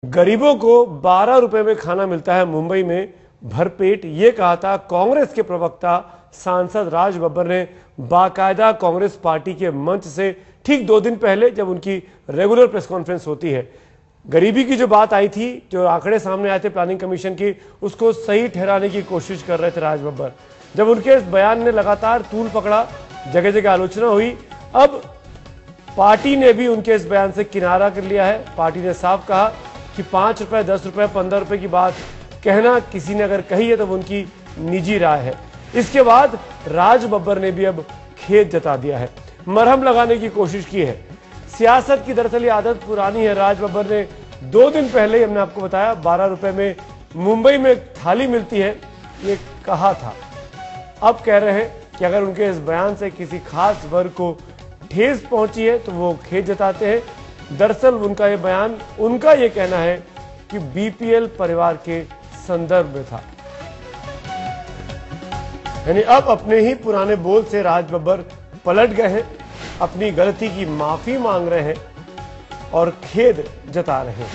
गरीबों को 12 रुपए में खाना मिलता है मुंबई में भरपेट, ये कहा था कांग्रेस के प्रवक्ता सांसद राज बब्बर ने बाकायदा कांग्रेस पार्टी के मंच से ठीक 2 दिन पहले, जब उनकी रेगुलर प्रेस कॉन्फ्रेंस होती है। गरीबी की जो बात आई थी, जो आंकड़े सामने आए थे प्लानिंग कमीशन की, उसको सही ठहराने की कोशिश कर रहे थे राज बब्बर। जब उनके इस बयान ने लगातार तूल पकड़ा, जगह जगह आलोचना हुई। अब पार्टी ने भी उनके इस बयान से किनारा कर लिया है। पार्टी ने साफ कहा कि 5 रुपए, 10 रुपए, 15 रुपए की बात कहना किसी ने अगर कही है तो उनकी निजी राय है। इसके बाद राज बब्बर ने भी अब खेद जता दिया है, मरहम लगाने की कोशिश की है। सियासत की दरअसल ये आदत पुरानी है। राज बब्बर ने 2 दिन पहले, हमने आपको बताया, 12 रुपए में मुंबई में थाली मिलती है, ये कहा था। अब कह रहे हैं कि अगर उनके इस बयान से किसी खास वर्ग को ठेस पहुंची है तो वो खेद जताते हैं। दरअसल उनका ये बयान, उनका ये कहना है कि बीपीएल परिवार के संदर्भ में था। यानी अब अपने ही पुराने बोल से राज बब्बर पलट गए हैं, अपनी गलती की माफी मांग रहे हैं और खेद जता रहे हैं।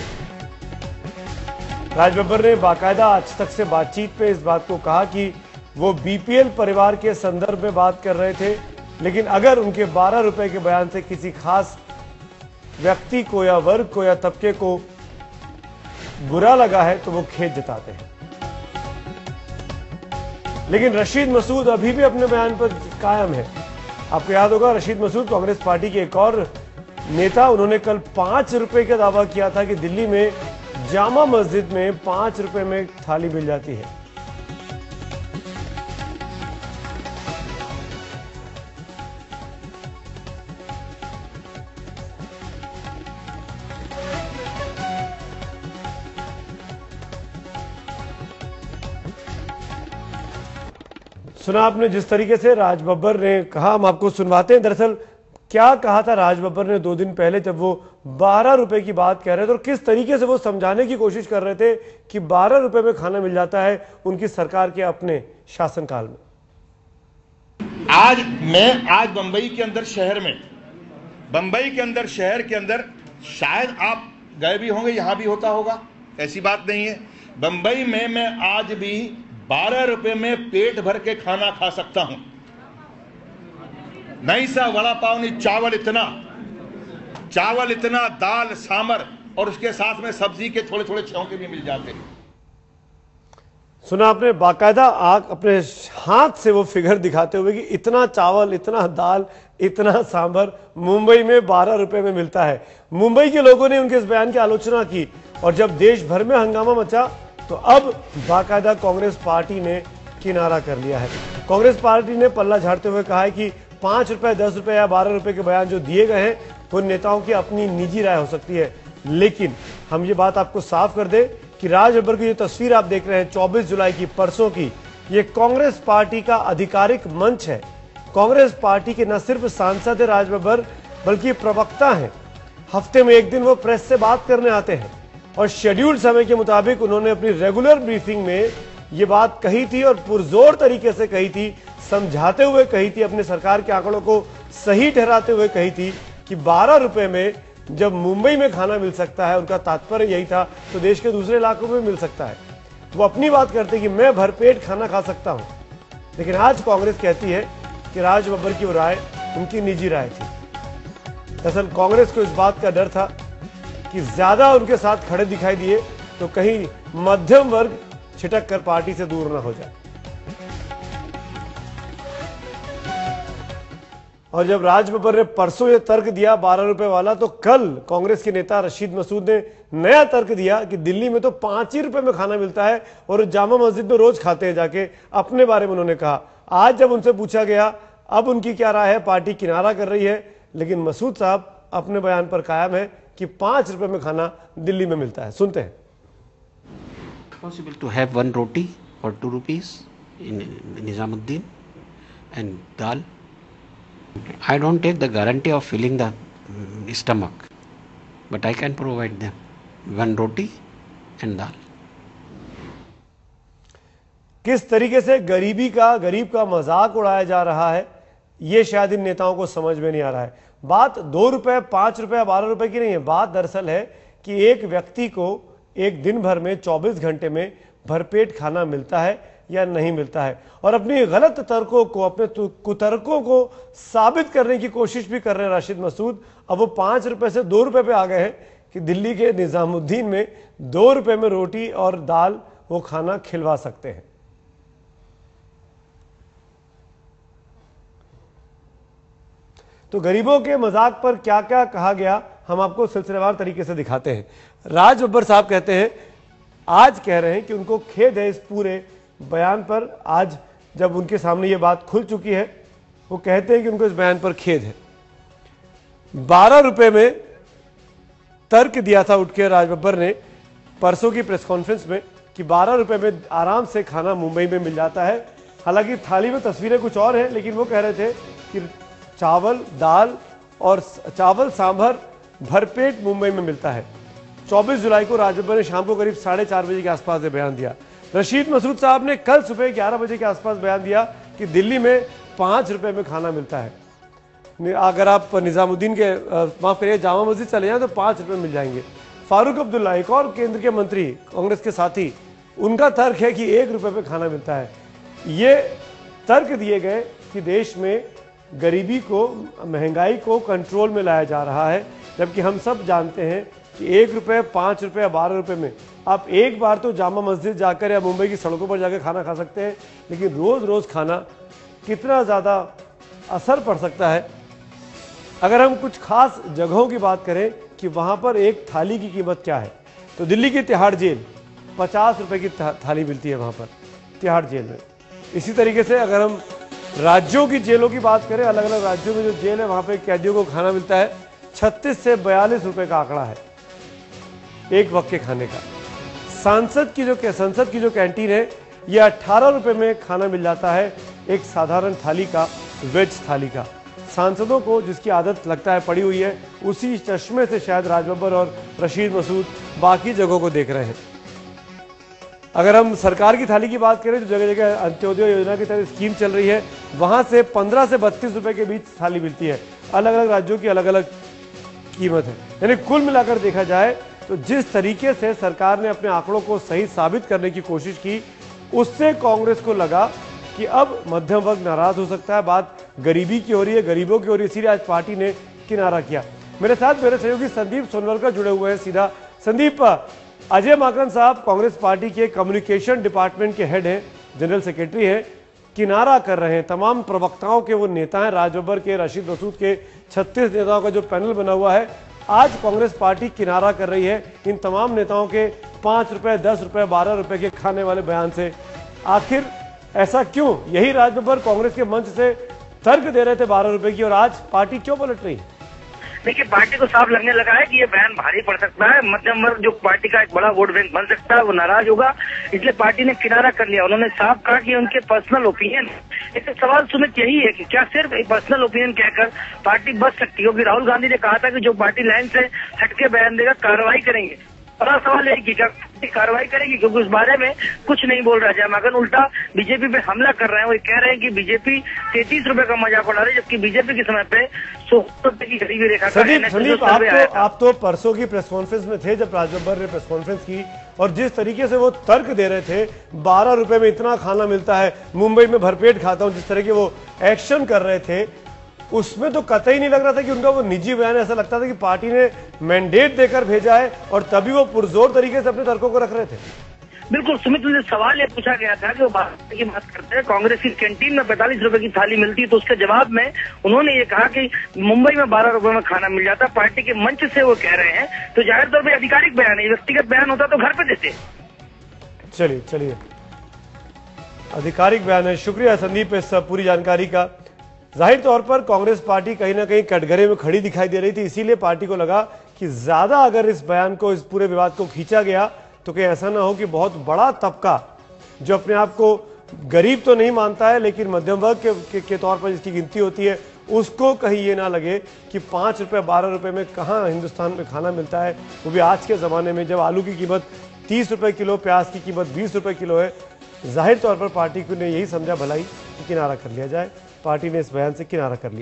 राज बब्बर ने बाकायदा आज तक से बातचीत पे इस बात को कहा कि वो बीपीएल परिवार के संदर्भ में बात कर रहे थे, लेकिन अगर उनके 12 रुपए के बयान से किसी खास व्यक्ति को या वर्ग को या तबके को बुरा लगा है तो वो खेद जताते हैं। लेकिन रशीद मसूद अभी भी अपने बयान पर कायम है। आपको याद होगा, रशीद मसूद कांग्रेस पार्टी के एक और नेता, उन्होंने कल 5 रुपए का दावा किया था कि दिल्ली में जामा मस्जिद में 5 रुपए में थाली मिल जाती है। सुना आपने जिस तरीके से राज बब्बर ने कहा, हम आपको सुनवाते हैं। दरअसल क्या कहा था राज बब्बर ने 2 दिन पहले, जब वो 12 रुपए की बात कह रहे थे और किस तरीके से वो समझाने की कोशिश कर रहे थे कि 12 रुपए में खाना मिल जाता है उनकी सरकार के अपने शासनकाल में। आज बंबई के अंदर शहर के अंदर शायद आप गए भी होंगे, यहां भी होता होगा, ऐसी बात नहीं है। बंबई में मैं आज भी 12 रुपए में पेट भर के खाना खा सकता हूं। नहीं सा वड़ा पाव नहीं, चावल इतना, दाल सांबर और उसके साथ में सब्जी के थोड़े थोड़े छौंके भी मिल जाते हैं। सुना आपने, बाकायदा आग अपने हाथ से वो फिगर दिखाते हुए कि इतना चावल, इतना दाल, इतना सांबर मुंबई में 12 रुपए में मिलता है। मुंबई के लोगों ने उनके इस बयान की आलोचना की और जब देश भर में हंगामा मचा तो अब बाकायदा कांग्रेस पार्टी ने किनारा कर लिया है। कांग्रेस पार्टी ने पल्ला झाड़ते हुए कहा है कि 5 रुपए, 10 रुपए या 12 रुपए के बयान जो दिए गए हैं वो नेताओं की अपनी निजी राय हो सकती है। लेकिन हम ये बात आपको साफ कर दें कि राज बब्बर की जो तस्वीर आप देख रहे हैं 24 जुलाई की, परसों की, ये कांग्रेस पार्टी का आधिकारिक मंच है। कांग्रेस पार्टी के न सिर्फ सांसद है राज बब्बर, बल्कि प्रवक्ता हैं। हफ्ते में 1 दिन वो प्रेस से बात करने आते हैं और शेड्यूल्ड समय के मुताबिक उन्होंने अपनी रेगुलर ब्रीफिंग में ये बात कही थी और पुरजोर तरीके से कही थी, समझाते हुए कही थी, अपने सरकार के आंकड़ों को सही ठहराते हुए कही थी कि 12 रुपए में जब मुंबई में खाना मिल सकता है, उनका तात्पर्य यही था, तो देश के दूसरे इलाकों में मिल सकता है। वो अपनी बात करते कि मैं भरपेट खाना खा सकता हूं। लेकिन आज कांग्रेस कहती है कि राज बब्बर की वो राय उनकी निजी राय थी। दरअसल कांग्रेस को इस बात का डर था कि ज्यादा उनके साथ खड़े दिखाई दिए तो कहीं मध्यम वर्ग छिटक कर पार्टी से दूर ना हो जाए। और जब राज बब्बर ने परसों ये तर्क दिया 12 रुपए वाला, तो कल कांग्रेस के नेता रशीद मसूद ने नया तर्क दिया कि दिल्ली में तो 5 ही रुपए में खाना मिलता है और जामा मस्जिद में रोज खाते हैं जाके। अपने बारे में उन्होंने कहा। आज जब उनसे पूछा गया अब उनकी क्या राय है, पार्टी किनारा कर रही है, लेकिन मसूद साहब अपने बयान पर कायम है कि 5 रुपए में खाना दिल्ली में मिलता है। सुनते हैं। Possible to have 1 roti for 2 rupees in Nizamuddin and dal. I don't take the guarantee of filling the stomach, but I can provide them 1 roti and dal. किस तरीके से गरीब का मजाक उड़ाया जा रहा है, ये शायद इन नेताओं को समझ में नहीं आ रहा है। बात 2 रुपए, 5 रुपए, 12 रुपए की नहीं है। बात दरअसल है कि एक व्यक्ति को एक दिन भर में 24 घंटे में भरपेट खाना मिलता है या नहीं मिलता है, और अपनी गलत तर्कों को, अपने कुतर्कों को साबित करने की कोशिश भी कर रहे हैं राशिद मसूद। अब वो 5 रुपए से 2 रुपए पे आ गए हैं कि दिल्ली के निजामुद्दीन में 2 रुपए में रोटी और दाल वो खाना खिलवा सकते हैं। तो गरीबों के मजाक पर क्या क्या कहा गया हम आपको सिलसिलेवार तरीके से दिखाते हैं। राज बब्बर साहब कहते हैं, आज कह रहे हैं कि उनको खेद है इस पूरे बयान पर। आज जब उनके सामने ये बात खुल चुकी है, वो कहते हैं कि उनको इस बयान पर खेद है। 12 रुपए में तर्क दिया था उठ के राज बब्बर ने परसों की प्रेस कॉन्फ्रेंस में कि 12 रुपए में आराम से खाना मुंबई में मिल जाता है। हालांकि थाली में तस्वीरें कुछ और हैं, लेकिन वो कह रहे थे कि चावल, दाल और चावल सांभर भरपेट मुंबई में मिलता है। 24 जुलाई को राज बब्बर ने शाम को करीब 4:30 बजे के आसपास ये बयान दिया। रशीद मसूद साहब ने कल सुबह 11 बजे के आसपास बयान दिया कि दिल्ली में 5 रुपए में खाना मिलता है। अगर आप निजामुद्दीन के माफ करिए जामा मस्जिद चले जाएं तो 5 रुपए मिल जाएंगे। फारूक अब्दुल्ला, एक और केंद्र के मंत्री, कांग्रेस के साथी, उनका तर्क है कि 1 रुपए पे खाना मिलता है। ये तर्क दिए गए कि देश में गरीबी को, महंगाई को कंट्रोल में लाया जा रहा है, जबकि हम सब जानते हैं कि 1 रुपए, 5 रुपए या 12 रुपए में आप एक बार तो जामा मस्जिद जाकर या मुंबई की सड़कों पर जाकर खाना खा सकते हैं, लेकिन रोज रोज खाना कितना ज़्यादा असर पड़ सकता है। अगर हम कुछ खास जगहों की बात करें कि वहाँ पर एक थाली की कीमत क्या है, तो दिल्ली की तिहाड़ जेल 50 रुपए की थाली मिलती है वहाँ पर तिहाड़ जेल में। इसी तरीके से अगर हम राज्यों की जेलों की बात करें, अलग अलग राज्यों में जो जेल है वहाँ पे कैदियों को खाना मिलता है 36 से 42 रुपए का आंकड़ा है एक वक्त के खाने का। संसद की जो कैंटीन है ये 18 रुपए में खाना मिल जाता है एक साधारण थाली का, वेज थाली का। सांसदों को जिसकी आदत लगता है पड़ी हुई है, उसी चश्मे से शायद राज बब्बर और रशीद मसूद बाकी जगहों को देख रहे हैं। अगर हम सरकार की थाली की बात करें तो जगह जगह अंत्योदय योजना की तरह स्कीम चल रही है, वहां से 15 से 32 रुपए के बीच थाली मिलती है। अलग अलग राज्यों की अलग अलग कीमत है। यानी कुल मिलाकर देखा जाए तो जिस तरीके से सरकार ने अपने आंकड़ों को सही साबित करने की कोशिश की, उससे कांग्रेस को लगा कि अब मध्यम वर्ग नाराज हो सकता है, बात गरीबी की हो रही है, गरीबों की हो रही है, इसीलिए आज पार्टी ने किनारा किया। मेरे साथ मेरे सहयोगी संदीप सोनवलकर जुड़े हुए हैं सीधा। संदीप, अजय माकन साहब कांग्रेस पार्टी के कम्युनिकेशन डिपार्टमेंट के हेड हैं, जनरल सेक्रेटरी हैं, किनारा कर रहे हैं। तमाम प्रवक्ताओं के वो नेता हैं, राज बब्बर के, रशीद मसूद के, 36 नेताओं का जो पैनल बना हुआ है, आज कांग्रेस पार्टी किनारा कर रही है इन तमाम नेताओं के 5 रुपए, 10 रुपए, 12 रुपए के खाने वाले बयान से। आखिर ऐसा क्यों? यही राज बब्बर कांग्रेस के मंच से तर्क दे रहे थे 12 रुपए की, और आज पार्टी क्यों पलट रही है? देखिए, पार्टी को साफ लगने लगा है कि ये बयान भारी पड़ सकता है। मध्यम वर्ग जो पार्टी का एक बड़ा वोट बैंक बन सकता है वो नाराज होगा, इसलिए पार्टी ने किनारा कर लिया। उन्होंने साफ कहा कि उनके पर्सनल ओपिनियन। इससे सवाल सुमित यही है कि क्या सिर्फ एक पर्सनल ओपिनियन कहकर पार्टी बच सकती है? क्योंकि राहुल गांधी ने कहा था कि जो पार्टी लाइन से हटके बयान देगा कार्रवाई करेंगे। बड़ा सवाल है कि क्या कार्रवाई करेगी, क्योंकि उस बारे में कुछ नहीं बोल रहा है। मगर उल्टा बीजेपी पे हमला कर रहे हैं। वो कह रहे हैं कि बीजेपी 33 रुपए का मजाक उड़ा रही है, जबकि बीजेपी के समय पे 100 रुपए की गरीबी रेखा का। आप तो परसों की प्रेस कॉन्फ्रेंस में थे जब राज बब्बर ने प्रेस कॉन्फ्रेंस की, और जिस तरीके से वो तर्क दे रहे थे 12 रुपए में इतना खाना मिलता है, मुंबई में भरपेट खाता हूं, जिस तरह के वो एक्शन कर रहे थे, उसमें तो कतई नहीं लग रहा था कि उनका वो निजी बयान। ऐसा लगता था कि पार्टी ने मैंडेट देकर भेजा है और तभी वो पुरजोर तरीके से अपने तर्कों को रख रहे थे। बिल्कुल सुमित, मुझे सवाल ये पूछा गया था कि वो बात की बात करते हैं, कांग्रेस की कैंटीन में 45 रुपए की थाली मिलती है, तो उसके जवाब में उन्होंने ये कहा कि मुंबई में 12 रुपए में खाना मिल जाता। पार्टी के मंच से वो कह रहे हैं, तो जाहिर तौर पर आधिकारिक बयान है। व्यक्तिगत बयान होता तो घर पे देते। चलिए आधिकारिक बयान है। शुक्रिया संदीप इस पूरी जानकारी का। जाहिर तौर पर कांग्रेस पार्टी कहीं ना कहीं कटघरे में खड़ी दिखाई दे रही थी, इसीलिए पार्टी को लगा कि ज्यादा अगर इस बयान को, इस पूरे विवाद को खींचा गया तो कहीं ऐसा ना हो कि बहुत बड़ा तबका जो अपने आप को गरीब तो नहीं मानता है लेकिन मध्यम वर्ग के तौर पर जिसकी गिनती होती है, उसको कहीं ये ना लगे कि 5 रुपए 12 रुपए में कहाँ हिंदुस्तान में खाना मिलता है, वो भी आज के ज़माने में जब आलू की कीमत 30 रुपए किलो, प्याज की कीमत 20 रुपए किलो है। जाहिर तौर पर पार्टी ने यही समझा भलाई कि किनारा कर लिया जाए। पार्टी ने इस बयान से किनारा कर लिया।